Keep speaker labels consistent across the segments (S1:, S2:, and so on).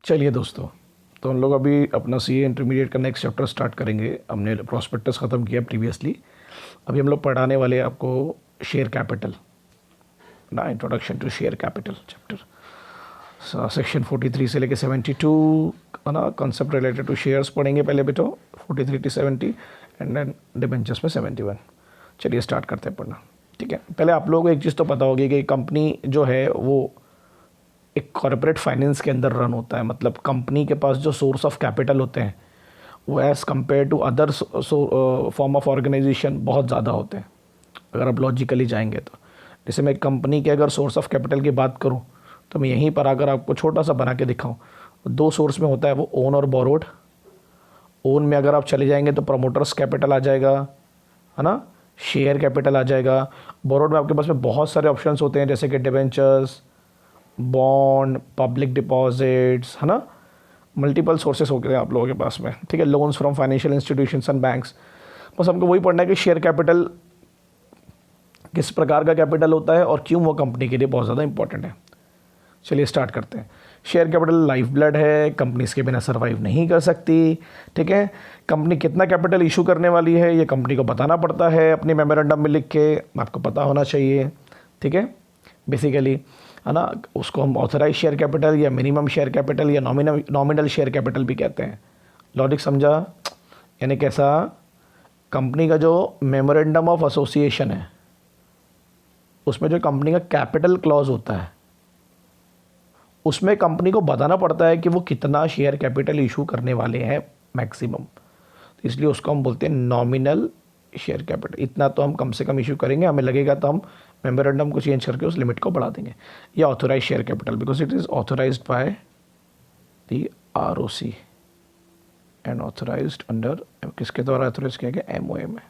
S1: चलिए दोस्तों, तो हम लोग अभी अपना सीए इंटरमीडिएट का नेक्स्ट चैप्टर स्टार्ट करेंगे। हमने प्रॉस्पेक्टस ख़त्म किया प्रीवियसली। अभी हम लोग पढ़ाने वाले हैं आपको शेयर कैपिटल ना, introduction to share capital chapter section 43 से लेके 72 है ना। कॉन्सेप्ट रिलेटेड टू शेयर्स पढ़ेंगे पहले बेटो, 43 to 70 एंड देन डिबेंचर्स में 71। चलिए स्टार्ट करते हैं पढ़ना। ठीक है, पहले आप लोगों को एक चीज़ तो पता होगी कि कंपनी जो है वो एक कॉर्पोरेट फाइनेंस के अंदर रन होता है। मतलब कंपनी के पास जो सोर्स ऑफ कैपिटल होते हैं वो as compare to other form of organisation बहुत ज़्यादा होते हैं, अगर आप लॉजिकली जाएंगे तो। जैसे मैं कंपनी के अगर सोर्स ऑफ कैपिटल की बात करूं तो मैं यहीं पर अगर आपको छोटा सा बना के दिखाऊं, दो सोर्स में होता है वो ओन और बोरोड। ओन में अगर आप चले जाएंगे तो प्रमोटर्स कैपिटल आ जाएगा, है ना, शेयर कैपिटल आ जाएगा। बोरोड में आपके पास में बहुत सारे ऑप्शंस होते हैं, जैसे कि डिबेंचर्स, बॉन्ड, पब्लिक डिपॉजिट्स, है ना, मल्टीपल सोर्सेस हो गए आप लोगों के पास में। ठीक है, loans from financial institutions and banks. बस हमको वही पढ़ना है कि शेयर कैपिटल किस प्रकार का कैपिटल होता है और क्यों वो कंपनी के लिए बहुत ज़्यादा इंपॉर्टेंट है। चलिए स्टार्ट करते हैं। शेयर कैपिटल लाइफ ब्लड है, कंपनी इसके बिना सर्वाइव नहीं कर सकती। ठीक है, कंपनी कितना कैपिटल इशू करने वाली है ये कंपनी को बताना पड़ता है अपने मेमोरेंडम में लिख के, आपको पता होना चाहिए। ठीक है, बेसिकली, है ना, उसको हम ऑथराइज शेयर कैपिटल या मिनिमम शेयर कैपिटल या नॉमिनल शेयर कैपिटल भी कहते हैं। लॉजिक समझा? यानी कैसा, कंपनी का जो मेमोरेंडम ऑफ एसोसिएशन है उसमें जो कंपनी का कैपिटल क्लॉज होता है उसमें कंपनी को बताना पड़ता है कि वो कितना शेयर कैपिटल इशू करने वाले हैं मैक्सिमम। तो इसलिए उसको हम बोलते हैं नॉमिनल शेयर कैपिटल। इतना तो हम कम से कम इशू करेंगे, हमें लगेगा तो हम मेमोरेंडम को चेंज करके उस लिमिट को बढ़ा देंगे। या authorise share capital because it is authorised by the ROC and authorised under, किसके द्वारा ऑथोराइज किया गया? एमओए में।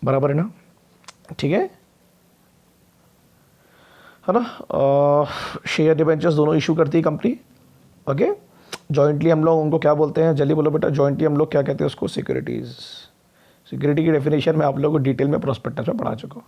S1: बराबर है ना? ठीक है ना। शेयर डिबेंचर्स दोनों इशू करती है कंपनी। ओके, जॉइंटली हम लोग उनको क्या बोलते हैं? जल्दी बोलो बेटा, जॉइंटली हम लोग क्या कहते हैं उसको? सिक्योरिटीज़। सिक्योरिटी की डेफिनेशन मैं आप लोगों को डिटेल में प्रोस्पेक्टस में पढ़ा चुका हूँ।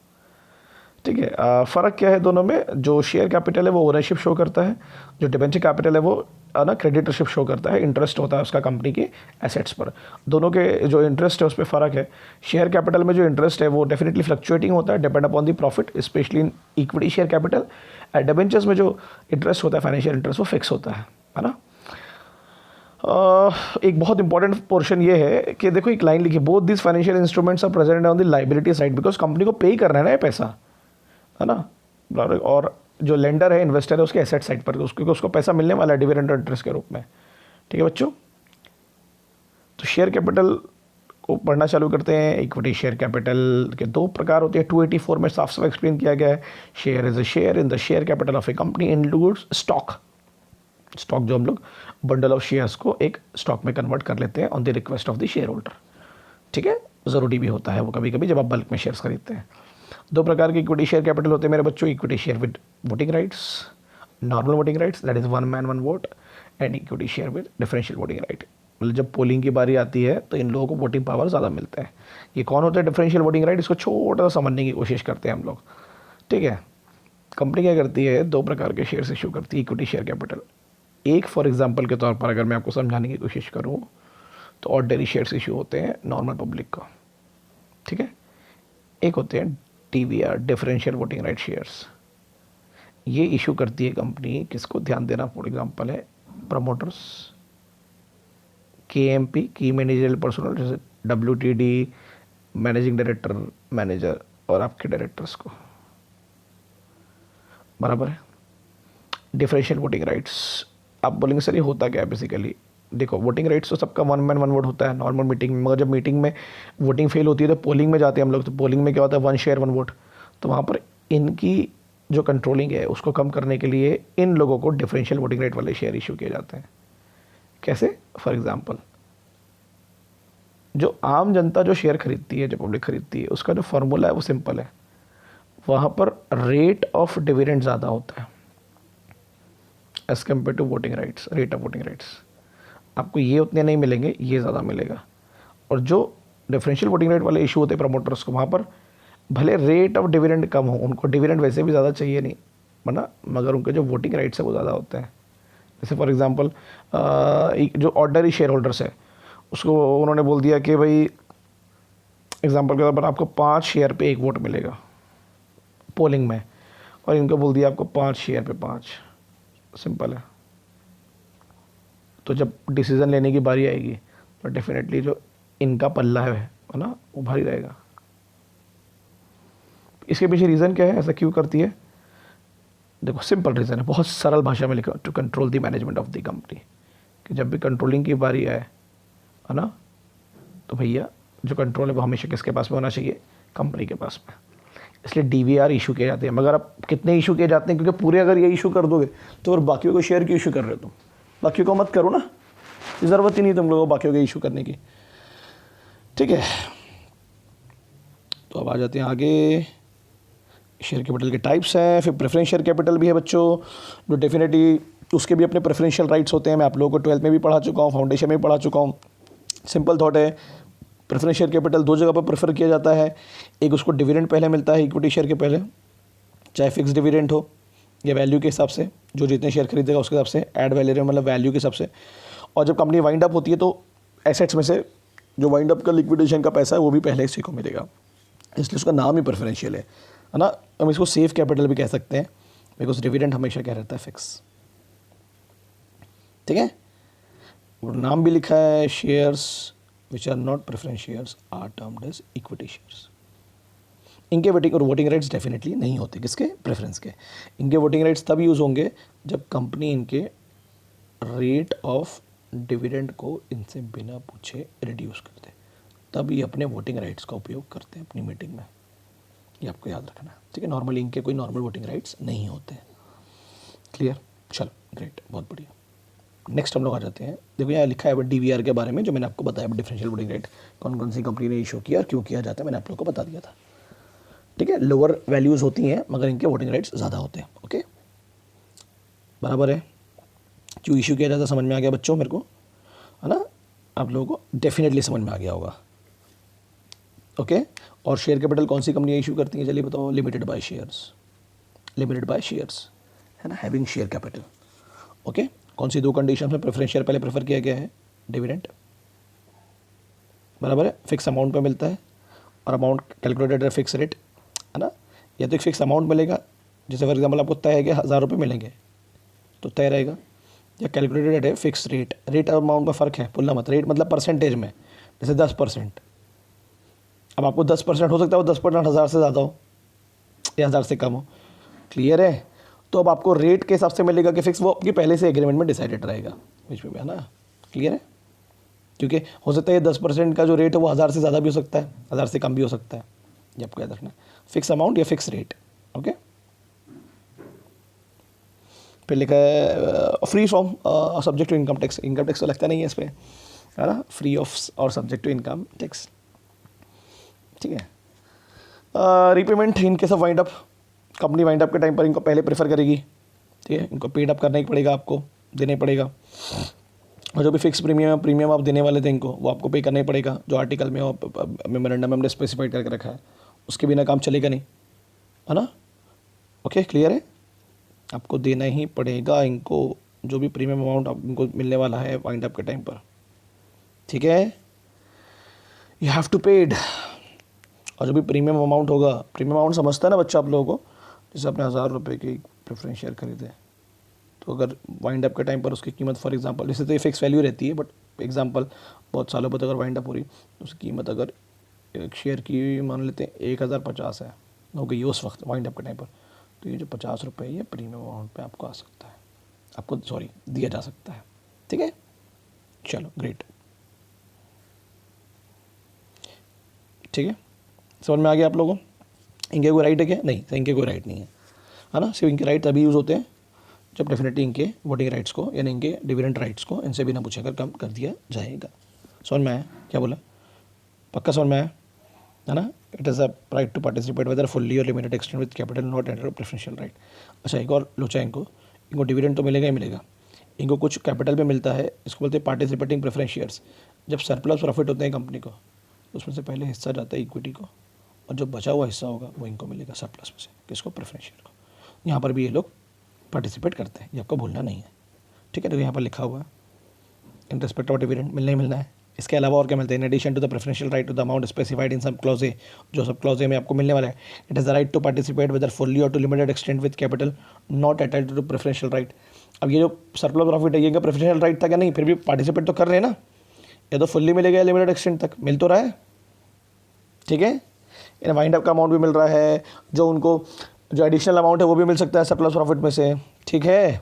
S1: ठीक है, फ़र्क क्या है दोनों में? जो शेयर कैपिटल है वो ओनरशिप शो करता है, जो डिबेंचर कैपिटल है वो ना क्रेडिटरशिप शो करता है, इंटरेस्ट होता है उसका कंपनी के एसेट्स पर। दोनों के जो इंटरेस्ट है उस पर फ़र्क है। शेयर कैपिटल में जो इंटरेस्ट है वो डेफिनेटली फ्लक्चुएटिंग होता है, depend upon the profit, specially in equity share capital. Debentures में जो इंटरेस्ट होता है, फाइनेंशियल इंटरेस्ट, वो फिक्स होता है ना। एक बहुत इंपॉर्टेंट पोर्शन ये है कि देखो एक लाइन लिखी, both this financial instruments are present on the liability side, because company को पे ही करना है ना ये पैसा, है ना। और जो लेंडर है, इन्वेस्टर है, उसके एसेट साइड पर, उसको पैसा मिलने वाला है डिविडेंड और इंटरेस्ट के रूप में। ठीक है बच्चों, तो शेयर कैपिटल को पढ़ना चालू करते हैं। इक्विटी शेयर कैपिटल के दो प्रकार होते हैं, 284 में साफ साफ एक्सप्लेन किया गया है। Share is a share in the share capital of A company includes stock. Stock जो हम लोग बंडल ऑफ शेयर्स को एक स्टॉक में कन्वर्ट कर लेते हैं on the request of the share holder. ठीक है, ज़रूरी भी होता है वो कभी कभी जब आप बल्क में शेयर्स खरीदते हैं। दो प्रकार के इक्विटी शेयर कैपिटल होते हैं मेरे बच्चों। Equity share with voting rights, normal voting rights, that is one man one vote, and equity share with differential voting right. मतलब जब पोलिंग की बारी आती है तो इन लोगों को वोटिंग पावर ज़्यादा मिलता है। ये कौन होता है डिफरेंशियल वोटिंग राइट? इसको छोटा सा समझने की कोशिश करते हैं हम लोग। ठीक है, कंपनी क्या करती है? दो प्रकार के शेयर्स इशू करती है इक्विटी शेयर कैपिटल। एक फॉर एग्जांपल के तौर पर अगर मैं आपको समझाने की कोशिश करूं तो ऑर्डिनरी शेयर्स इशू होते हैं नॉर्मल पब्लिक को। ठीक है, एक होते हैं DVR, differential voting right shares. ये इशू करती है कंपनी, किसको ध्यान देना? फॉर एग्जांपल है प्रमोटर्स, केएमपी, की मैनेजरियल पर्सनल, जैसे डब्ल्यूटीडी, मैनेजिंग डायरेक्टर, मैनेजर, और आपके डायरेक्टर्स को। बराबर है। डिफरेंशियल वोटिंग राइट्स, आप बोलेंगे सर ये होता क्या है? बेसिकली देखो, वोटिंग राइट्स तो सबका वन मैन वन वोट होता है नॉर्मल मीटिंग में, मगर जब मीटिंग में वोटिंग फेल होती है तो पोलिंग में जाते हैं हम लोग। तो पोलिंग में क्या होता है? One share one vote. तो वहाँ पर इनकी जो कंट्रोलिंग है उसको कम करने के लिए इन लोगों को डिफरेंशियल वोटिंग राइट वाले शेयर इशू किए जाते हैं। कैसे? फॉर एग्जाम्पल, जो आम जनता जो शेयर खरीदती है, जो पब्लिक खरीदती है, उसका जो फॉर्मूला है वो सिंपल है। वहाँ पर रेट ऑफ डिविडेंड ज़्यादा होता है as compare to voting rights. Rate of voting rights आपको ये उतने नहीं मिलेंगे, ये ज़्यादा मिलेगा। और जो डिफरेंशियल वोटिंग राइट वाले इशू होते हैं प्रमोटर्स को, वहाँ पर भले रेट ऑफ डिविडेंड कम हो, उनको डिविडेंड वैसे भी ज़्यादा चाहिए नहीं, वरना, मगर उनके जो वोटिंग राइट्स है वो ज़्यादा होते हैं। जैसे फॉर एग्जांपल जो ऑर्डनरी शेयर होल्डर्स है उसको उन्होंने बोल दिया कि भाई एग्जांपल के तौर पर आपको 5 शेयर पे 1 वोट मिलेगा पोलिंग में, और इनको बोल दिया आपको 5 शेयर पे 5। सिंपल है। तो जब डिसीज़न लेने की बारी आएगी तो डेफिनेटली जो इनका पल्ला है ना, वो भारी रहेगा। इसके पीछे रीज़न क्या है, ऐसा क्यों करती है? देखो सिंपल रीज़न है, बहुत सरल भाषा में लिखा, to control the management of the company. कि जब भी कंट्रोलिंग की बारी आए है ना, तो भैया जो कंट्रोल है वो हमेशा किसके पास में होना चाहिए? कंपनी के पास में। इसलिए डीवीआर इशू किए जाते हैं। मगर अब कितने इशू किए जाते हैं, क्योंकि पूरे अगर ये इशू कर दोगे तो और बाकियों को शेयर क्यों इशू कर रहे हो तुम? बाकियों को मत करो ना, ज़रूरत ही नहीं तुम लोगों को बाकियों के इशू करने की। ठीक है, तो अब आ जाते हैं आगे। शेयर कैपिटल के टाइप्स हैं, फिर प्रेफरेंस शेयर कैपिटल भी है बच्चों, जो डेफिनेटली उसके भी अपने प्रेफरेंशियल राइट्स होते हैं। मैं आप लोगों को 12th में भी पढ़ा चुका हूँ, फाउंडेशन में भी पढ़ा चुका हूँ। सिंपल थॉट है, प्रेफरेंस शेयर कैपिटल 2 जगह पर प्रेफर किया जाता है। एक उसको डिविडेंड पहले मिलता है इक्विटी शेयर के पहले, चाहे फिक्स डिविडेंड हो या वैल्यू के हिसाब से, जो जितने शेयर खरीदेगा उसके हिसाब से, ऐड वैल्यू मतलब वैल्यू के हिसाब से। और जब कंपनी वाइंड अप होती है तो एसेट्स में से जो वाइंड अप का लिक्विडेशन का पैसा है वो भी पहले इसी को मिलेगा, इसलिए उसका नाम ही प्रेफरेंशियल है ना। हम इसको सेफ कैपिटल भी कह सकते हैं, बिकॉज डिविडेंड हमेशा क्या रहता है? फिक्स। ठीक है, और नाम भी लिखा है, shares which are not preference shares are termed as equity shares. इनके वोटिंग और वोटिंग राइट्स डेफिनेटली नहीं होते, किसके? प्रेफरेंस के। इनके वोटिंग राइट्स तब यूज़ होंगे जब कंपनी इनके रेट ऑफ डिविडेंड को इनसे बिना पूछे रिड्यूस कर दे, तब ये अपने वोटिंग राइट्स का उपयोग करते हैं अपनी मीटिंग में। ये आपको याद रखना है, ठीक है। नॉर्मली इनके कोई नॉर्मल वोटिंग राइट्स नहीं होते। क्लियर? चलो ग्रेट, बहुत बढ़िया। नेक्स्ट हम लोग आ जाते हैं। देखो यहाँ लिखा है डीवीआर के बारे में, जो मैंने आपको बताया डिफरेंशियल वोटिंग राइट कौन कौन सी कंपनी ने इशू किया और क्यों किया जाता है, मैंने आप लोग को बता दिया था। ठीक है, लोअर वैल्यूज़ होती हैं मगर इनके वोटिंग राइट्स ज़्यादा होते हैं। ओके, बराबर है। क्यों इशू किया जाता है समझ में आ गया बच्चों मेरे को, है ना? आप लोगों को डेफिनेटली समझ में आ गया होगा। ओके, और शेयर कैपिटल कौन सी कंपनियाँ इशू करती हैं? चलिए बताओ। Limited by shares, limited by shares है ना, हैविंग शेयर कैपिटल। ओके, कौन सी 2 कंडीशन में प्रेफरेंस शेयर पहले प्रेफर किया गया है? डिविडेंड, बराबर है। फिक्स अमाउंट पे मिलता है और अमाउंट कैलकुलेटेड है फिक्स रेट, है ना। या तो एक फिक्स अमाउंट मिलेगा, जैसे फॉर एग्जाम्पल आपको तय है कि 1000 रुपये मिलेंगे तो तय रहेगा, या कैलकुलेटेड है फिक्स रेट। रेट और अमाउंट में फ़र्क है, भूलना मत। रेट मतलब परसेंटेज में, जैसे 10%। अब आपको 10% हो सकता है, वो 10% 1000 से ज़्यादा हो या 1000 से कम हो। क्लियर है? तो अब आपको रेट के हिसाब से मिलेगा कि फिक्स, वो आपकी पहले से एग्रीमेंट में डिसाइडेड रहेगा बीच में भी, है ना। क्लियर है? क्योंकि हो सकता है ये 10% का जो रेट है वो 1000 से ज़्यादा भी हो सकता है, 1000 से कम भी हो सकता है। ये आपको याद रखना है, फिक्स अमाउंट या फिक्स रेट। ओके, फिर लिखा है free from subject to income tax. Income tax तो लगता नहीं है इस पर, है ना। फ्री ऑफ और सब्जेक्ट टू इनकम टैक्स। ठीक है, repayment in case of wind up, company wind up के टाइम पर इनको पहले प्रेफर करेगी। ठीक है, इनको पेड अप करना ही पड़ेगा, आपको देना ही पड़ेगा। और जो भी फिक्स प्रीमियम आप देने वाले थे इनको, वो आपको पे करना ही पड़ेगा, जो आर्टिकल में और मेमोरेंडम में हमने स्पेसिफाइड करके रखा है। उसके बिना काम चलेगा नहीं, है ना। ओके, क्लियर है? आपको देना ही पड़ेगा इनको, जो भी प्रीमियम अमाउंट इनको मिलने वाला है वाइंड अप के टाइम पर। ठीक है, यू हैव टू पेड। और जो भी प्रीमियम अमाउंट होगा, प्रीमियम अमाउंट समझता है ना बच्चा आप लोगों को, जैसे आपने 1000 रुपये की प्रेफरेंस शेयर खरीदे, तो अगर वाइंड अप के टाइम पर उसकी कीमत फॉर एग्जांपल, जैसे तो ये फिक्स वैल्यू रहती है, बट एग्जांपल बहुत सालों बाद अगर वाइंड अप हो रही तो उसकी कीमत अगर एक शेयर की मान लेते हैं 1050 है, हो गई उस वक्त वाइंड अप के टाइम पर, तो ये जो 50 रुपये ये प्रीमियम अमाउंट पे आपको आ सकता है, आपको सॉरी दिया जा सकता है। ठीक है, चलो ग्रेट। ठीक है, समझ में आ गया आप लोगों? इनके कोई राइट है क्या? नहीं, इनके कोई राइट नहीं है ना। सिर्फ इनके राइट तभी यूज़ होते हैं जब डेफिनेटली इनके वोटिंग राइट्स को, यानी इनके डिविडेंड राइट्स को इनसे बिना पूछे कर कम कर दिया जाएगा। समझ में आया? क्या बोला? पक्का समझ में आया, है ना। It is a right to participate whether fully or limited extend with capital not under preferential right. अच्छा, एक और लोचा इनको डिविडेंड तो मिलेगा ही मिलेगा, इनको कुछ कैपिटल में मिलता है, इसको बोलते हैं पार्टिसिपेटिंग प्रेफरेंस शेयर्स। जब सरप्लस प्रॉफिट होते हैं कंपनी को, उसमें से पहले हिस्सा जाता है इक्विटी को, और जो बचा हुआ हिस्सा होगा वो इनको मिलेगा सरप्लस में से, किसको? प्रेफरेंस शेयर को। यहाँ पर भी ये लोग पार्टिसिपेट करते हैं, ये आपको भूलना नहीं है। ठीक है, तो यहाँ पर लिखा हुआ है इन रिस्पेक्ट ऑफ डिविडेंड मिलना ही मिलना है। इसके अलावा और क्या मिलते हैं? In addition to the preferential right to the amount specified in sub clause ए, जो सब क्लॉज ए में आपको मिलने वाला है। It is the right to participate whether fully or to limited extent with capital not attached to preferential right. अब ये जो सरप्लस प्रॉफिट है ये क्या प्रेफरेंशियल राइट था क्या? नहीं, फिर भी पार्टिसिपेट तो कर रहे हैं ना, या तो फुल्ली मिलेगा या लिमिटेड एक्सटेंट तक मिल तो रहा है। ठीक है, इन वाइंड अप का अमाउंट भी मिल रहा है, जो उनको जो एडिशनल अमाउंट है वो भी मिल सकता है सरप्लस प्रॉफिट में से। ठीक है,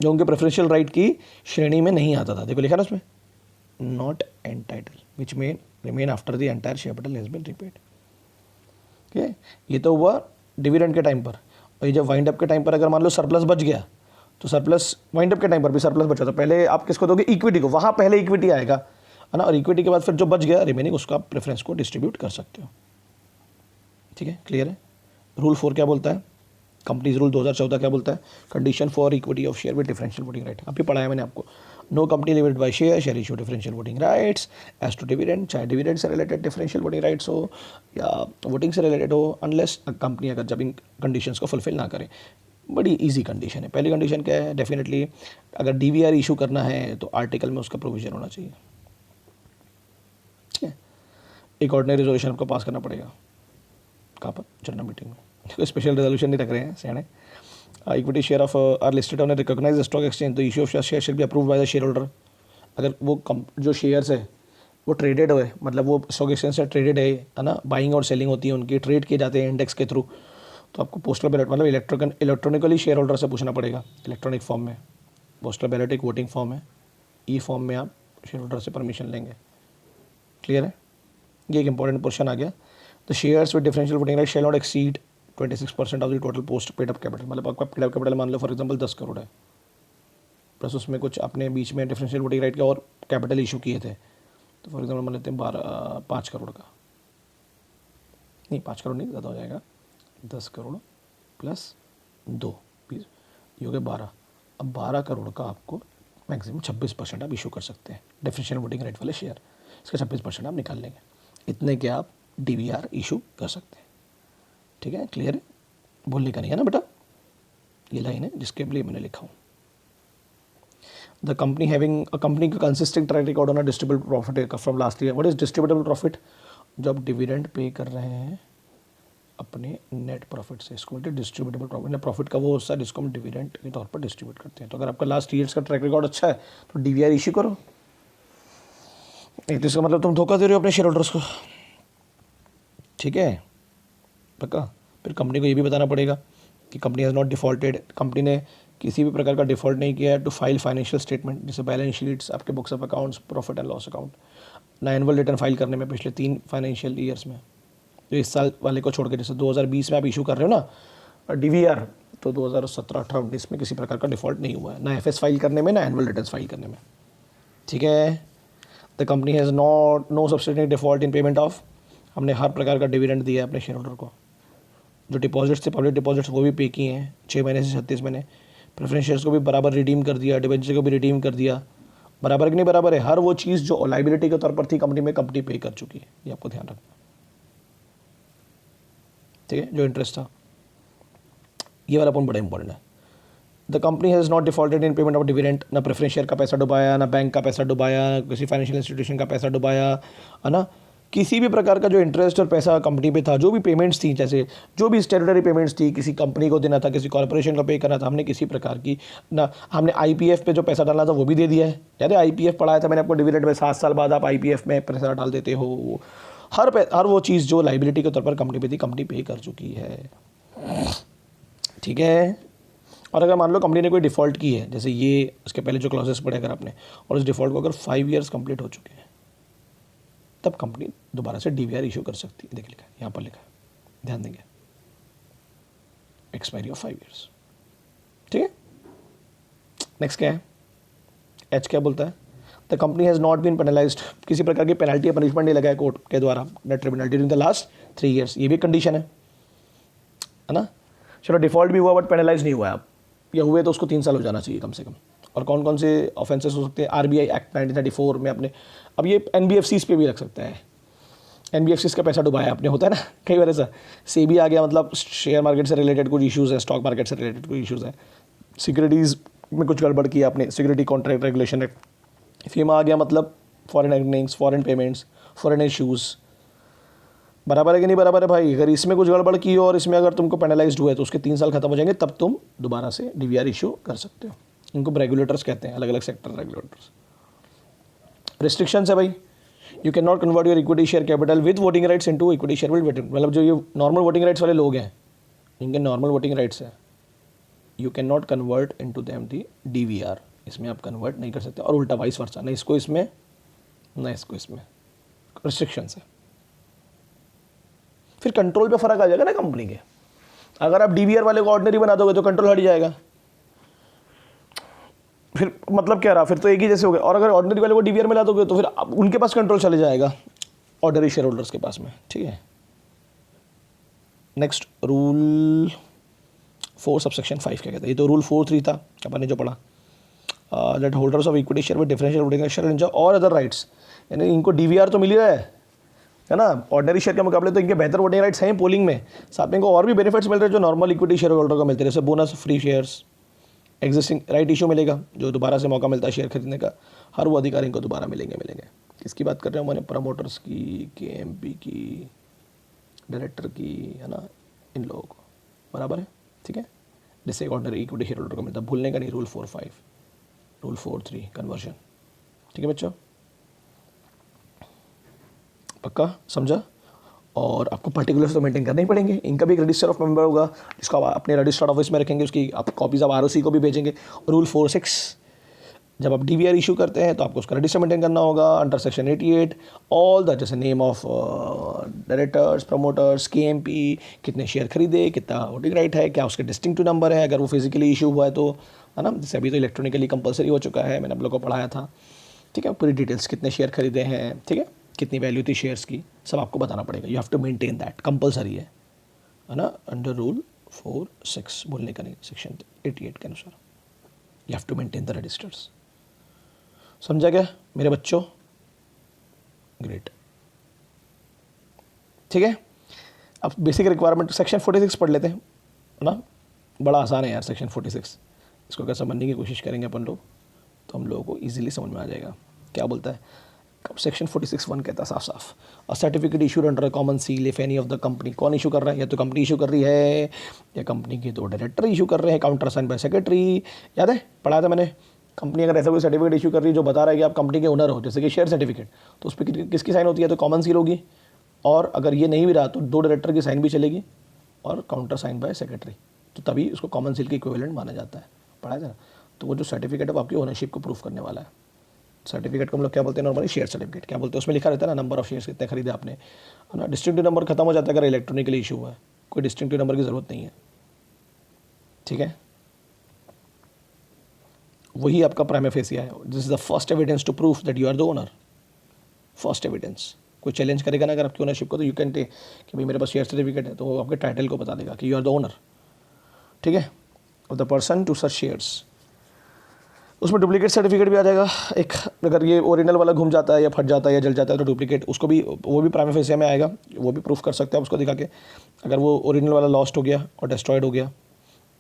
S1: जो उनके प्रेफरेंशियल राइट की श्रेणी में नहीं आता था। देखो लिखा ना उसमें, not entitle which may remain after the entire share capital has been repaid. ठीक है, ये तो हुआ डिविडेंड के टाइम पर। और ये जब वाइंड अप के टाइम पर अगर मान लो सरप्लस बच गया, तो सरप्लस वाइंड अप के टाइम पर भी सरप्लस बचा, तो पहले आप किसको दोगे? इक्विटी को। वहाँ पहले इक्विटी आएगा, है ना, और इक्विटी के बाद फिर जो बच गया रिमेनिंग उसको आप प्रेफरेंस को डिस्ट्रीब्यूट कर सकते हो। ठीक है, क्लियर है। रूल 4 क्या बोलता है? कंपनीज रूल 2014 क्या बोलता है? Condition for equity of share with differential voting right. अभी पढ़ाया मैंने आपको। No company limited by share issue differential voting rights as to dividend, चाहे डिविडेंड से रिलेटेड डिफरेंशियल वोटिंग राइट्स हो या वोटिंग से रिलेटेड हो, अनलेस कंपनी अगर जब इन कंडीशंस को फुलफिल ना करे। बड़ी इजी कंडीशन है। पहली कंडीशन क्या है? डेफिनेटली अगर डीवीआर इशू करना है तो आर्टिकल में उसका प्रोविजन होना चाहिए। ठीक है, एक ऑर्डिनरी रेजोल्यूशन आपको पास करना पड़ेगा। कहाँ पर? जनरल मीटिंग में। कोई स्पेशल रेजोल्यूशन नहीं रख रहे हैं सियाने। Equity share of are listed on a recognised stock exchange, तो issue of share shall be approved by the share holder. अगर वो जो शेयर्स है वो ट्रेडेड हुए, मतलब वो स्टॉक एक्सचेंज से ट्रेडेड है ना, बाइंग और सेलिंग होती है उनकी, ट्रेड किए जाते हैं इंडेक्स के थ्रू, तो आपको पोस्टल बैलेट मतलब इलेक्ट्रॉनिकली शेयर होल्डर से पूछना पड़ेगा, इलेक्ट्रॉनिक फॉर्म में। पोस्टल बैलेट एक वोटिंग फॉर्म है, ई फॉर्म में आप शेयर होल्डर से परमिशन लेंगे। क्लियर है, ये एक इंपॉर्टेंट पोर्शन आ गया। The shares with differential voting right shall not exceed 26% of the total post paid up capital. मतलब आपका पेड अप कैपिटल मान लो फॉर एग्जांपल 10 करोड़ है, प्लस उसमें कुछ अपने बीच में डिफरेंशियल वोटिंग राइट के और कैपिटल इशू किए थे, तो फॉर एग्जांपल मान लेते हैं 5 करोड़ का, नहीं 5 करोड़ नहीं, ज़्यादा हो जाएगा, 10 करोड़ प्लस 2 ये हो गए 12। अब 12 करोड़ का आपको मैक्सिमम 26% आप इशू कर सकते हैं डिफरेंशियल वोटिंग राइट वाले शेयर, इसका 26% आप निकाल लेंगे, इतने के आप डीवीआर इशू कर सकते हैं। ठीक है, क्लियर है, भूलने का नहीं है ना बेटा। ये लाइन है जिसके लिए मैंने लिखा हूँ। The company having a company का consistent track record on a distributable profit from last year. What is distributable profit? जब डिविडेंड पे कर रहे हैं अपने नेट प्रॉफिट से, इसको बोलते हैं डिस्ट्रीब्यूटेबल प्रॉफिट। नेट प्रॉफिट का वो हिस्सा जिसको हम डिविडेंड के तौर पर डिस्ट्रीब्यूट करते हैं। तो अगर आपका लास्ट ईयर्स का ट्रैक रिकॉर्ड अच्छा है तो डीवीआर इशू करो, नहीं तो इसका मतलब तुम धोखा दे रहे हो अपने शेयर होल्डर्स को। ठीक है, पक्का। फिर कंपनी को ये भी बताना पड़ेगा कि company has not defaulted, company ने किसी भी प्रकार का डिफॉल्ट नहीं किया है, टू फाइल फाइनेंशियल स्टेटमेंट, जैसे बैलेंस शीट्स, आपके books of accounts, profit and loss account, ना एनुअल रिटर्न फाइल करने में पिछले 3 फाइनेंशियल ईयर्स में, जो इस साल वाले को छोड़ के, जैसे 2020 में आप इशू कर रहे हो ना डीवीआर, तो 2017, 18, 19 में किसी प्रकार का डिफॉल्ट नहीं हुआ है, ना एफएस फाइल करने में, ना एनुअल रिटर्न फाइल करने में। ठीक है, the company has no subsidiary default in payment of, हमने हर प्रकार का डिविडेंड दिया है अपने शेयर होल्डर को। जो डिपॉजिट्स थे, पब्लिक डिपॉजिट्स, वो भी पे किए हैं 6 महीने से 36 महीने। प्रेफरेंस शेयर्स को भी बराबर रिडीम कर दिया, डिबेंचर को भी रिडीम कर दिया। बराबर कि नहीं बराबर है? हर वो चीज़ जो लाइबिलिटी के तौर पर थी कंपनी में, कंपनी पे कर चुकी है, ये आपको ध्यान रखना। ठीक है, जो इंटरेस्ट था, ये वाला पॉइंट बड़ा इंपॉर्टेंट है। The company has not defaulted in payment of dividend, ना प्रेफरेंस शेयर का पैसा डुबाया, ना बैंक का पैसा डुबाया, ना किसी फाइनेंशियल इंस्टीट्यूशन का पैसा डुबाया, है ना। किसी भी प्रकार का जो इंटरेस्ट और पैसा कंपनी पे था, जो भी पेमेंट्स थी, जैसे जो भी स्टेटरी पेमेंट्स थी, किसी कंपनी को देना था, किसी कॉर्पोरेशन को पे करना था, हमने किसी प्रकार की ना, हमने आईपीएफ पे जो पैसा डालना था वो भी दे दिया है। यार आईपीएफ पढ़ाया था मैंने आपको डिविडेंड में, 7 साल बाद आप आईपीएफ में पैसा डाल देते हो। हर वो चीज़ जो लाइबिलिटी के तौर पर कंपनी पे थी, कंपनी पे कर चुकी है। ठीक है, और अगर मान लो कंपनी ने कोई डिफ़ॉल्ट की है, जैसे ये उसके पहले जो क्लॉजेस पढ़े अगर आपने, और उस डिफ़ॉल्ट को अगर 5 ईयर्स कंप्लीट हो चुके हैं, तब कंपनी दोबारा से डीवीआर इशू कर सकती है। देखिए लिखा है, यहाँ पर लिखा है, ध्यान देंगे, एक्सपायरी ऑफ 5 ईयर्स। ठीक है, नेक्स्ट क्या है? एच क्या बोलता है? The company has not been penalised, किसी प्रकार की पेनल्टी या पनिशमेंट नहीं लगाया कोर्ट के द्वारा net tribunal during the last 3 years. ये भी कंडीशन है ना। चलो डिफ़ॉल्ट भी हुआ बट पेनलाइज नहीं हुआ, आप या हुए तो उसको 3 साल हो जाना चाहिए कम से कम। और कौन कौन से ऑफेंसेस हो सकते हैं? आरबीआई एक्ट 1934 में अपने, अब ये एनबीएफसीज पे भी रख सकता है। एनबीएफसीज का पैसा डुबाया आपने, होता है ना कई बार ऐसा। सेबी आ गया, मतलब शेयर मार्केट से रिलेटेड कुछ इश्यूज़ है, स्टॉक मार्केट से रिलेटेड कुछ इश्यूज़ है, सिक्योरिटीज़ में कुछ गड़बड़ की आपने, सिक्योरिटी कॉन्ट्रैक्ट रेगुलेशन एक्ट, फीमा आ गया मतलब foreign earnings, foreign payments, foreign issues, बराबर है कि नहीं बराबर है भाई। अगर इसमें कुछ गड़बड़ की हो और इसमें अगर तुमको पेनलाइज्ड हुए तो उसके 3 साल खत्म हो जाएंगे, तब तुम दोबारा से डीवीआर इशू कर सकते हो। इनको रेगुलेटर्स कहते हैं, अलग अलग सेक्टर रेगुलेटर्स। रिस्ट्रिक्शंस है भाई, you can not convert your equity share capital with voting rights into equity share with, मतलब जो ये नॉर्मल वोटिंग राइट्स वाले लोग हैं, इनके नॉर्मल वोटिंग राइट्स है, you can not convert into them the DVR, इसमें आप कन्वर्ट नहीं कर सकते। और उल्टा वाइस वर्सा, ना इसको इसमें ना इसको इसमें, रिस्ट्रिक्शंस है। फिर कंट्रोल पे फर्क आ जाएगा ना कंपनी के। अगर आप डीवीआर वाले को ऑर्डिनरी बना दोगे तो कंट्रोल हट जाएगा, फिर मतलब क्या रहा, फिर तो एक ही जैसे हो गए। और अगर ऑर्डिनरी वाले को डीवीआर में ला दोगे तो फिर उनके पास कंट्रोल चले जाएगा, ऑर्डिनरी शेयर होल्डर्स के पास में, ठीक है। नेक्स्ट रूल 4 सबसेक्शन 5 क्या कहता है, ये तो रूल 4.3 था अपन ने जो पढ़ा, that holders of equity share with differential voting share enjoy और अदर राइट्स, यानी इनको डीवीआर तो मिल ही रहा है ना, ऑर्डिनरी शेयर के मुकाबले तो इनके बेहतर वोटिंग राइट्स हैं पोलिंग में, साथ में इनको और भी बेनिफिट्स मिल रहे हैं जो नॉर्मल इक्विटी शेयर होल्डर को मिलते हैं, जैसे bonus, free shares, existing right issue मिलेगा, जो दोबारा से मौका मिलता है शेयर खरीदने का, हर वो अधिकारी इनको दोबारा मिलेंगे। किसकी बात कर रहे हैं मैंने, प्रमोटर्स की, केएमपी की, डायरेक्टर की, है ना, इन लोगों को, बराबर है, ठीक है। जिससे ऑर्डिनरी इक्विटी शेयर होल्डर को मिलता है, भूलने का नहीं, रूल 4.5, रूल 4.3 कन्वर्जन, ठीक है बच्चों, पक्का समझा। और आपको पर्टिकुलर्स तो मेंटेन करने ही पड़ेंगे। इनका भी एक रजिस्टर ऑफ मेंबर होगा जिसको आप अपने रजिस्टर्ड ऑफिस में रखेंगे, उसकी आप कॉपीज़ आप आरओसी को भी भेजेंगे। रूल 4.6, जब आप डीवीआर इशू करते हैं तो आपको उसका रजिस्टर मेंटेन करना होगा अंडर सेक्शन 88, ऑल द जैसे name of directors, promoters, KMP, कितने शेयर खरीदे, कितना वोटिंग राइट है, क्या उसके डिस्टिंक्टिव नंबर है, अगर वो फिजिकली इशू हुआ है तो, है ना, जैसे अभी तो इलेक्ट्रॉनिकली कंपलसरी हो चुका है, मैंने आप लोग को पढ़ाया था, ठीक है। पूरी डिटेल्स, कितने शेयर खरीदे हैं, ठीक है, कितनी वैल्यू थी शेयर्स की, सब आपको बताना पड़ेगा। You have to maintain that, compulsory है ना, अंडर रूल 4.6, बोलने का नहीं, सेक्शन 88 के अनुसार you have to maintain the registers. समझा क्या मेरे बच्चों, ग्रेट, ठीक है। अब बेसिक रिक्वायरमेंट सेक्शन 46 पढ़ लेते हैं ना, बड़ा आसान है यार सेक्शन 46, इसको अगर समझने की कोशिश करेंगे अपन लोग तो हम लोगों को ईजिली समझ में आ जाएगा। क्या बोलता है सेक्शन 46(1) कहता है साफ साफ, a certificate issued under a common seal if any of the company, कौन इशू कर रहा है, या तो कंपनी इशू कर रही है या कंपनी के 2 डायरेक्टर इशू कर रहे हैं, काउंटर साइन बाय सेक्रेटरी, याद है पढ़ा था मैंने। कंपनी अगर ऐसा कोई सर्टिफिकेट इशू कर रही है जो बता रहा है कि आप कंपनी के ओनर हो, जैसे कि शेयर सर्टिफिकेट, तो उस पर किसकी साइन होती है, तो कॉमन सील होगी, और अगर ये नहीं भी रहा तो 2 डायरेक्टर की साइन भी चलेगी और काउंटर साइन बाय सेक्रेटरी, तो तभी उसको कॉमन सील की इक्विवेलेंट माना जाता है, पढ़ा था ना। तो वो जो सर्टिफिकेट है वो आपकी ओनरशिप को प्रूफ करने वाला है। सर्टिफिकेट को हम लोग क्या बोलते हैं नॉर्मली, शेयर सर्टिफिकेट क्या बोलते हैं, उसमें लिखा रहता है ना नंबर ऑफ शेयर्स कितने खरीदे आपने, है ना। डिस्टिंक्टिव नंबर खत्म हो जाता है अगर इलेक्ट्रॉनिकली इशू हुआ है, कोई डिस्टिंक्टिव नंबर की ज़रूरत नहीं है, ठीक है। वही आपका प्राइमा फेसिया है, this is the first evidence to proof that you are the owner, first evidence. कोई चैलेंज करेगा ना अगर आपकी ओनरशिप को, तो यू कैन टेक कि भाई मेरे पास शेयर सर्टिफिकेट है, तो वो आपके टाइटल को बता देगा कि यू आर द ओनर, ठीक है, of the person to such shares. उसमें डुप्लीकेट सर्टिफिकेट भी आ जाएगा एक, अगर ये ओरिजिनल वाला घूम जाता है या फट जाता है या जल जाता है तो डुप्लीकेट, उसको भी, वो भी प्राइमा फेसिया में आएगा, वो भी प्रूफ कर सकते हैं आप उसको दिखा के। अगर वो ओरिजिनल वाला लॉस्ट हो गया और डिस्ट्रॉयड हो गया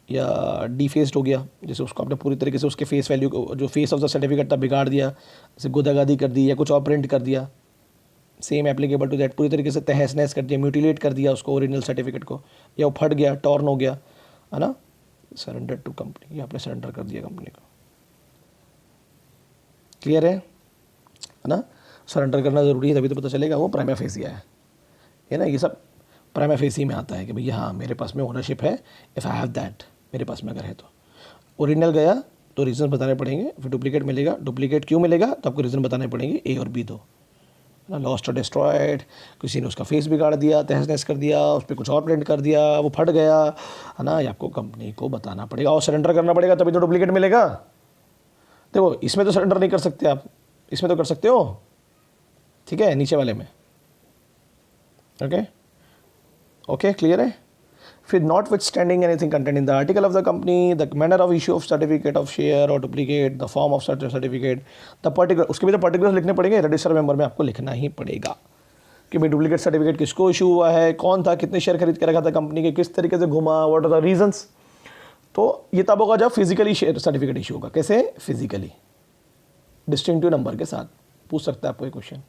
S1: या डिफेस्ड हो गया, जैसे उसको आपने पूरी तरीके से उसके फेस वैल्यू को, जो फेस ऑफ द सर्टिफिकेट था, बिगाड़ दिया, जैसे गुदागादी कर दी या कुछ और प्रिंट कर दिया, सेम एप्लीकेबल टू दैट, पूरी तरीके से तहस नहस कर दिया, म्यूटिलेट कर दिया उसको ओरिजिनल सर्टिफिकेट को, या वो फट गया, टॉर्न हो गया, है ना, सरेंडर टू कंपनी, या आपने सरेंडर कर दिया कंपनी को। क्लियर है ना, सरेंडर करना ज़रूरी है, तभी तो पता चलेगा वो प्राइमा फेसिया है ना। ये सब प्राइमा फेसी में आता है कि भैया हाँ मेरे पास में ओनरशिप है, इफ़ आई हैव दैट, मेरे पास में अगर है तो। ओरिजिनल गया तो रीज़न बताने पड़ेंगे, फिर डुप्लीकेट मिलेगा, डुप्लीकेट क्यों मिलेगा तो आपको रीज़न बताने पड़ेंगे, ए और बी दो, है ना। लॉस्ट और डिस्ट्रॉयड, किसी ने उसका फेस बिगाड़ दिया, तहस नहस कर दिया, उस पर कुछ और प्रिंट कर दिया, वो फट गया, है ना, ये आपको कंपनी को बताना पड़ेगा और सरेंडर करना पड़ेगा, तभी तो डुप्लीकेट मिलेगा। देखो इसमें तो सरेंडर नहीं कर सकते आप, इसमें तो कर सकते हो, ठीक है, नीचे वाले में, ओके ओके, क्लियर है। फिर notwithstanding anything content in the article of the company, the manner of issue of certificate of share or duplicate, the form of certificate, the particular, उसके भी तो पर्टिकुलर लिखने पड़ेंगे, register member में आपको लिखना ही पड़ेगा कि भाई डुप्लीकेट सर्टिफिकेट किसको इशू हुआ है, कौन था, कितने शेयर खरीद के रखा था कंपनी के, किस तरीके से घुमा, व्हाट आर द रीजंस, तो ये तब होगा जब फिजिकली शेयर सर्टिफिकेट इशू होगा। कैसे? फिजिकली, डिस्टिंक्टिव नंबर के साथ। पूछ सकता है आपको ये क्वेश्चन।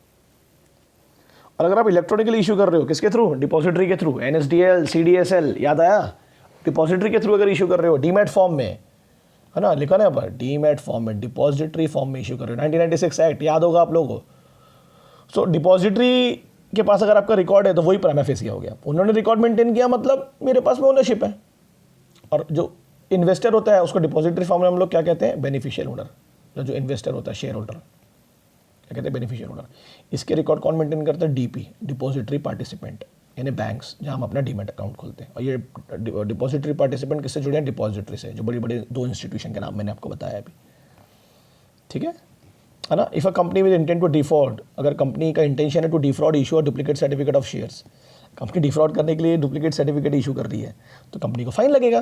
S1: और अगर आप इलेक्ट्रॉनिकली इशू कर रहे हो, किसके थ्रू? डिपॉजिटरी के थ्रू, NSDL, CDSL, याद आया? डिपॉजिटरी के थ्रू अगर इशू कर रहे हो, डीमैट फॉर्म में, है ना, लिखा ना यहाँ पर, डीमैट फॉर्म में, डिपॉजिटरी फॉर्म में इशू कर रहे हो, 1996 एक्ट याद होगा आप लोगों को। सो डिपॉजिटरी के पास अगर आपका रिकॉर्ड है तो वही प्राइमा फेसिया हो गया। उन्होंने रिकॉर्ड मेंटेन किया, मतलब मेरे पास में ओनरशिप है। और जो इन्वेस्टर होता है उसको डिपॉजिटरी फॉर्म में हम लोग क्या कहते हैं? Beneficial owner. जो इन्वेस्टर होता है, शेयर होल्डर, क्या कहते हैं? Beneficial owner. इसके रिकॉर्ड कौन मेंटेन करता है? DP, डिपॉजिटरी पार्टिसिपेंट, यानी बैंक्स जहां हम अपना डीमैट अकाउंट खोलते हैं। और ये डिपॉजिटरी पार्टिसिपेंट किससे जुड़े हैं? डिपॉजिटरी से, जो बड़ी बड़ी 2 इंस्टीट्यूशन के नाम मैंने आपको बताया अभी। ठीक है ना? If a company with intent to default, अगर कंपनी का इंटेंशन है to defraud, issue duplicate certificate of shares, company defraud करने के लिए डुप्लीकेट सर्टिफिकेट इशू कर रही है, तो कंपनी को फाइन लगेगा।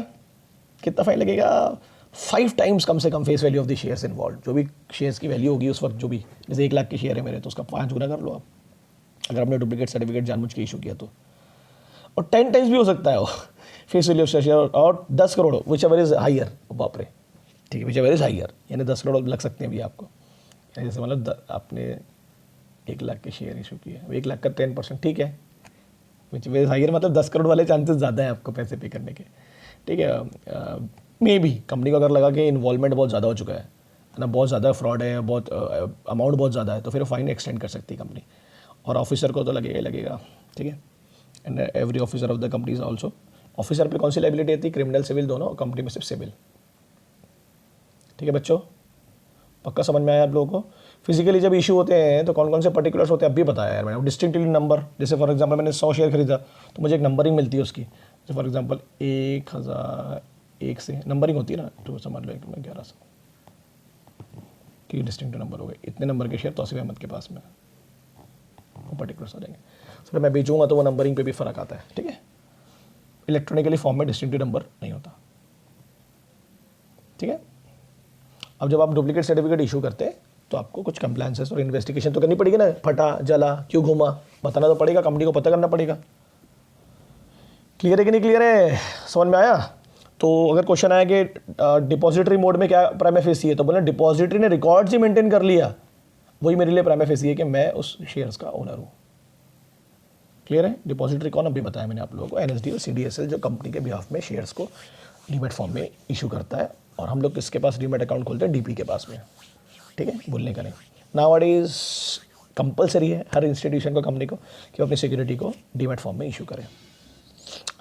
S1: कितना फाइन लगेगा? 5 टाइम्स कम से कम face value of the shares involve. जो भी शेयर्स की वैल्यू होगी उस वक्त, जो भी, जैसे 1 लाख के शेयर है मेरे, तो उसका 5 गुना कर लो आप, अगर आपने डुप्लीकेट सर्टिफिकेट जानबूझ के इशू किया तो। और 10 टाइम्स भी हो सकता है वो फेस वैल्यू ऑफ शेयर, और 10 crore, which ever is higher. बाप रे, ठीक है, विच एवर इज हाइयर, यानी 10 करोड़ लग सकते हैं भी आपको। जैसे मतलब आपने 1 लाख के शेयर इशू किए, 1 लाख का 10%, ठीक है, विच एवर इज हाइयर, मतलब 10 करोड़ वाले चांसेस ज़्यादा है आपको पैसे पे करने के। ठीक है, मे बी कंपनी को अगर लगा कि इन्वॉल्वमेंट बहुत ज़्यादा हो चुका है ना, बहुत ज़्यादा फ्रॉड है, बहुत अमाउंट बहुत ज़्यादा है, तो फिर फाइन एक्सटेंड कर सकती है कंपनी। और ऑफिसर को तो लगेगा ही लगेगा। ठीक है, and every officer of the company is also. Officer पे कौन सी लाइबिलिटी आती है? क्रिमिनल, सिविल दोनों, और कंपनी में सिर्फ सिविल। ठीक है बच्चों, पक्का समझ में आया आप लोगों को? फिजिकली जब इशू होते हैं तो कौन कौन से पर्टिकुलर्स होते हैं, अब भी बताया यार मैंने। डिस्टिंक्टिव नंबर, जैसे फॉर एग्जांपल मैंने 100 शेयर खरीदा तो मुझे एक नंबरिंग मिलती है उसकी। जैसे फॉर एग्जांपल 1001 से नंबरिंग होती है ना, तो समझ लो 1100 की डिस्टिंक्टिव नंबर हो गए। इतने नंबर के शेयर तौसीफ अहमद के पास में, वो पर्टिकुलर्स हो जाएंगे। फिर मैं बेचूंगा तो वो नंबरिंग पे भी फ़र्क आता है। ठीक है, इलेक्ट्रॉनिकली फॉर्म में डिस्टिंक्टिव नंबर नहीं होता। ठीक है, अब जब आप डुप्लीकेट सर्टिफिकेट इशू करते हैं तो आपको कुछ कंप्लायंसेस और इन्वेस्टिगेशन तो करनी पड़ेगी ना। फटा, जला, क्यों घूमा, बताना तो पड़ेगा, कंपनी को पता करना पड़ेगा। क्लियर है कि नहीं क्लियर है? समझ में आया? तो अगर क्वेश्चन आया कि डिपॉजिटरी मोड में क्या प्राइमा फेसी है, तो बोले डिपॉजिटरी ने रिकॉर्ड्स ही मेंटेन कर लिया, वही मेरे लिए प्राइमा फेसी है कि मैं उस शेयर्स का ओनर हूँ। क्लियर है? डिपॉजिटरी कौन, अभी बताया मैंने आप लोगों को, NSDL, CDSL, जो कंपनी के बिहाफ में शेयर्स को डीमैट फॉर्म में इशू करता है। और हम लोग किसके पास डीमैट अकाउंट खोलते हैं? DP के पास में। ठीक है, भूलने का नहीं। नाउअडेज कंपलसरी है हर इंस्टीट्यूशन को, कंपनी को, कि अपनी सिक्योरिटी को डीमैट फॉर्म में इशू करें।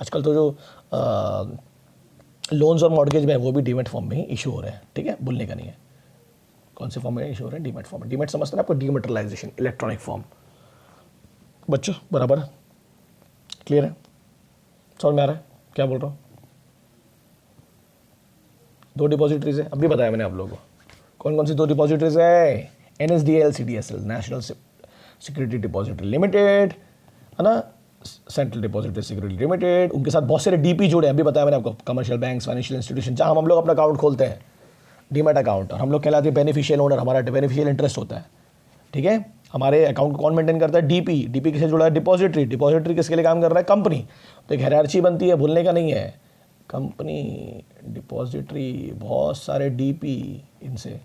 S1: आजकल तो जो लोन्स और मॉर्गेज में है वो भी डीमैट फॉर्म में ही इशू हो रहे हैं। ठीक है, भूलने का नहीं है। कौन से फॉर्म में इशू हो रहे हैं? डीमैट फॉर्म में। डीमैट समझते हैं आपको? डीमेटलाइजेशन, इलेक्ट्रॉनिक फॉर्म। बच्चों बराबर क्लियर है? समझ में आ रहा है क्या बोल रहा हूँ? 2 डिपॉजिटरीज है, अभी बताया मैंने आप लोगों को। कौन कौन सी 2 डिपॉजिटरीज है? NSDL, CDSL, national security depository limited, है ना, सेंट्रल डिपॉजिटरी सिक्योरिटी लिमिटेड। उनके साथ बहुत सारे DP जुड़े हैं, अभी बताया मैंने आपको। कमर्शियल बैंक्स, फाइनेंशियल इंस्टीट्यूशन, जहाँ हम लोग अपना अकाउंट खोलते हैं, डीमैट अकाउंट, और हम लोग कहलाते हैं बेनिफिशियल ओनर, हमारा बेनिफिशियल इंटरेस्ट होता है। ठीक है, हमारे अकाउंट कौन मेंटेन करता है? DP किससे जुड़ा है? डिपॉजिटरी। डिपॉजिटरी किसके लिए काम कर रहा है? कंपनी। तो एक हायरार्ची बनती है, भूलने का नहीं है। कंपनी, डिपॉजिटरी, बहुत सारे DP इनसे,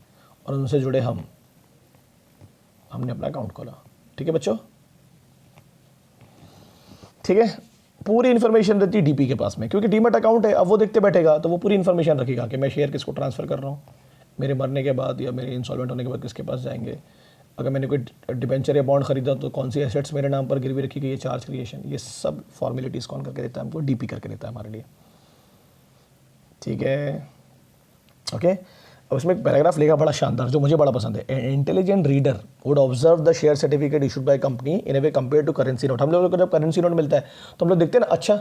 S1: और उनसे जुड़े हमने अपना अकाउंट खोला। ठीक है बच्चों? ठीक है, पूरी इन्फॉर्मेशन रहती है DP के पास में, क्योंकि डीमैट अकाउंट है। अब वो देखते बैठेगा तो वो पूरी इन्फॉर्मेशन रखेगा कि मैं शेयर किसको ट्रांसफ़र कर रहा हूँ, मेरे मरने के बाद या मेरे इंसॉल्वेंट होने के बाद किसके पास जाएंगे, अगर मैंने कोई डिबेंचर या बॉन्ड खरीदा तो कौन सी एसेट्स मेरे नाम पर गिरवी रखी गई है, चार्ज क्रिएशन, ये सब फॉर्मेलिटीज़ कौन करके देता है हमको? DP करके देता है हमारे लिए। ठीक है, ओके। अब इसमें एक पैराग्राफ लेगा बड़ा शानदार, जो मुझे बड़ा पसंद है। Intelligent reader would observe the share certificate issued by company in a way compare to currency note. हम लोगों को जब करेंसी नोट मिलता है तो हम लोग देखते हैं ना, अच्छा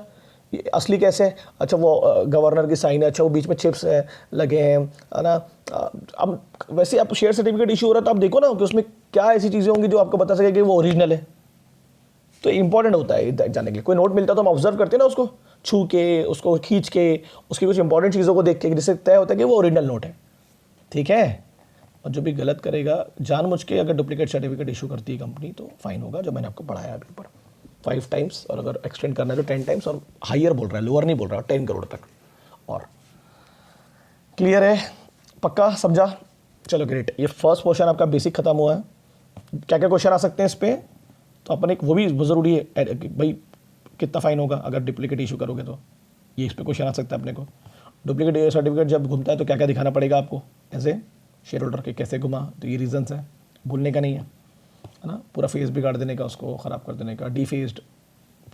S1: ये असली कैसे है, अच्छा वो गवर्नर की साइन है, अच्छा वो बीच में चिप्स है लगे हैं, है ना। अब वैसे आप शेयर सर्टिफिकेट इशू हो रहा है तो आप देखो ना कि उसमें क्या ऐसी चीज़ें होंगी जो आपको बता सके कि वो ओरिजिनल है। तो इंपॉर्टेंट होता है जानने के लिए। कोई नोट मिलता है तो हम ऑब्जर्व करते हैं ना, उसको छू के, उसको खींच के, उसकी कुछ इंपॉर्टेंट चीज़ों को देख के, जिससे तय होता है कि वो ओरिजिनल नोट है। ठीक है, और जो भी गलत करेगा जानबूझ के, अगर डुप्लीकेट सर्टिफिकेट इशू करती है कंपनी, तो फाइन होगा, जो मैंने आपको पढ़ाया अभी ऊपर, 5 टाइम्स, और अगर एक्सटेंड करना है तो 10 टाइम्स, और हाइयर बोल रहा है, लोअर नहीं बोल रहा, 10 करोड़ तक। और
S2: क्लियर है, पक्का समझा? चलो ग्रेट, ये फर्स्ट पोर्शन आपका बेसिक खत्म हुआ है। क्या क्या क्वेश्चन आ सकते हैं इस पे, तो अपन एक वो भी ज़रूरी है कि भाई कितना फाइन होगा अगर डुप्लीकेट इशू करोगे, तो ये इस पे क्वेश्चन आ सकता है अपने को। डुप्लीकेट सर्टिफिकेट जब घूमता है तो क्या क्या दिखाना पड़ेगा आपको एज ए शेयर होल्डर के, कैसे घुमा, तो ये रीजंस है, भूलने का नहीं है ना। पूरा फेस बिगाड़ देने का, उसको ख़राब कर देने का, डीफेस्ड,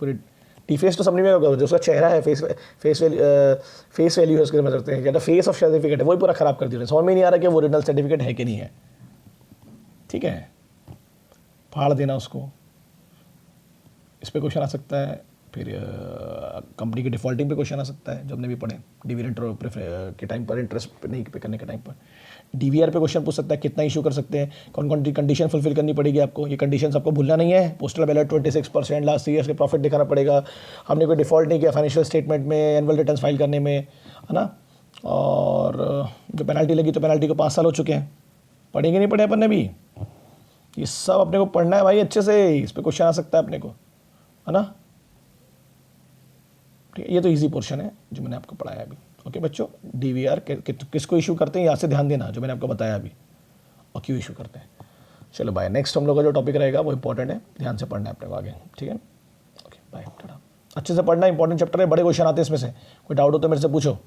S2: पूरी डीफेस तो समझ में होगा, जो उसका चेहरा है, फेस वैल्यू है उसके समझ सकते हैं, क्या फेस ऑफ सर्टिफिकेट है, वही पूरा ख़राब कर दिया। समझ में नहीं आ रहा कि वो ओरिजिनल सर्टिफिकेट है कि नहीं है, ठीक है, फाड़ देना उसको, इस पर क्वेश्चन आ सकता है। फिर कंपनी के डिफ़ॉल्टिंग पे क्वेश्चन आ सकता है, जब ने भी पढ़े डिविडेंड के टाइम पर, इंटरेस्ट नहीं पे करने के टाइम पर। डीवीआर पे क्वेश्चन पूछ सकता है, कितना इशू कर सकते हैं, कौन कौन सी कंडीशन फुलफिल करनी पड़ेगी आपको, ये कंडीशन आपको भूलना नहीं है। पोस्टल बैलेट 26%, लास्ट ईयर्स के प्रॉफिट दिखाना पड़ेगा, हमने कोई डिफ़ॉल्ट नहीं किया फाइनेंशियल स्टेटमेंट में, एनुअल रिटर्न फाइल करने में, है ना। और जो पेनल्टी लगी, तो पेनल्टी को 5 साल हो चुके हैं, पढ़ेंगे नहीं पढ़े अपन ने भी, ये सब अपने को पढ़ना है भाई अच्छे से, इस पर क्वेश्चन आ सकता है अपने को, है ना। ठीक है, ये तो इजी पोर्शन है जो मैंने आपको पढ़ाया अभी। ओके बच्चों, डीवीआर किसको इशू करते हैं यहाँ से ध्यान देना, जो मैंने आपको बताया अभी, और क्यों इशू करते हैं। चलो बाय, नेक्स्ट हम लोग का जो टॉपिक रहेगा वो इंपॉर्टेंट है, ध्यान से पढ़ना है अपने को आगे, ठीक है। Okay bye, tata. अच्छे से पढ़ना, इंपॉर्टेंट चैप्टर है, बड़े क्वेश्चन आते हैं इसमें से, कोई डाउट हो तो मेरे से पूछो।